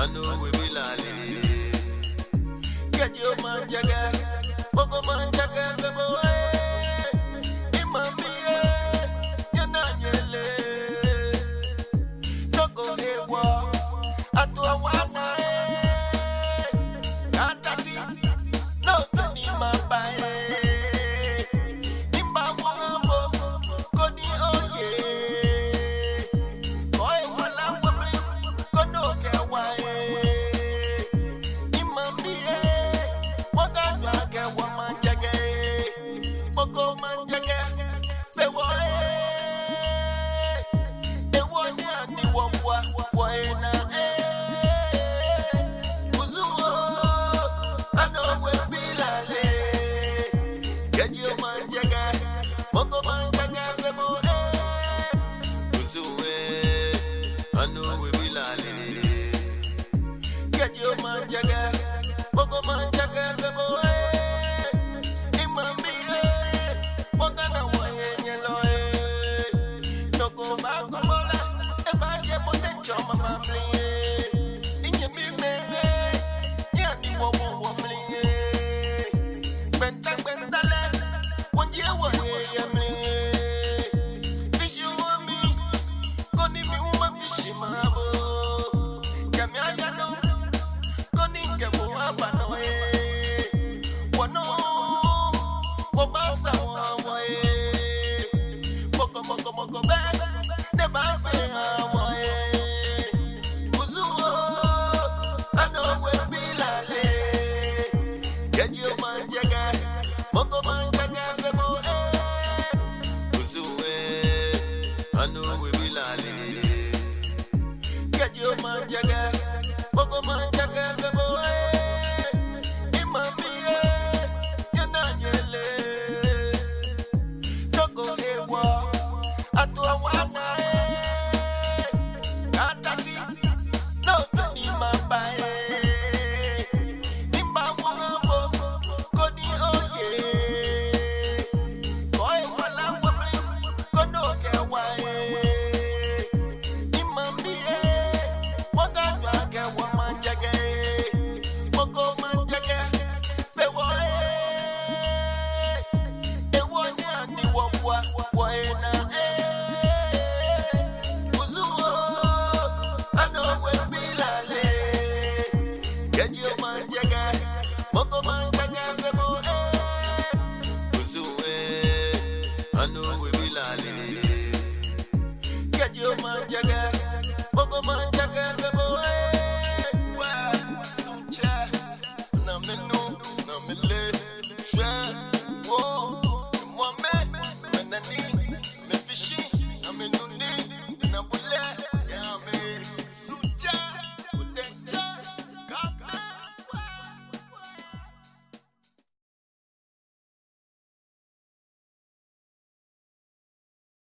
I know we be lali. Get your man jaga, Boko man jaga, the boy. Imami, Yananyele. Toko Ewa, Atua Wana, Atashi, no Tani Mabae. Imba Wambo, Kodi Oye. Boy, Wala Wabi, Kono Kawaii. Imami, Waka Jaga, Waman Jaga, Boko Man Jaga, Bewale. Ewanya ni wamwa, waena Uzuo, ano we bilale. Get your man jaga, Boko man jaga, Bebo Uzuo, ano we bilale. Get your man jaga, Boko man jaga, Bebo Imami, Wakana wahenye loe. Toko bakobola, eba je potential mama pliye. Inye mi mele, yani wo mliye. Benta le, wonje wo ye mliye. Fishi wo mi, koni mi uma fishi mabo. Kami ayano, koni kebo abano e. Wono, wo basa wo e. Moko be, never fail away. Uzuo, I know we be lale. Get your man jaga, Moko man jaga, Bebo Uzuo, I know we be lale. Get your man jaga, Moko man jaga, Bebo Imami, Yananyele. Toko Ewa, Atua Wana, Atashi, no Tani Mabae. Imba Wambo, Kodi Oye. Boy, Wala Wabi, Kono Kawaii. Imami, Waka Jaga, Waman Jaga, Boko Man Jaga, Bewale. Ewanya ni wamwa, waena Uzuo, I know we be lale. Get your man jaga, Boko man jaga, Bebo Uzuo, I know we be lale. Get your man jaga, Boko man jaga, Bebo Wa Sucha, na mele, Shwa, Wo, Mohamed, Manani, Mefishi, Amenuni.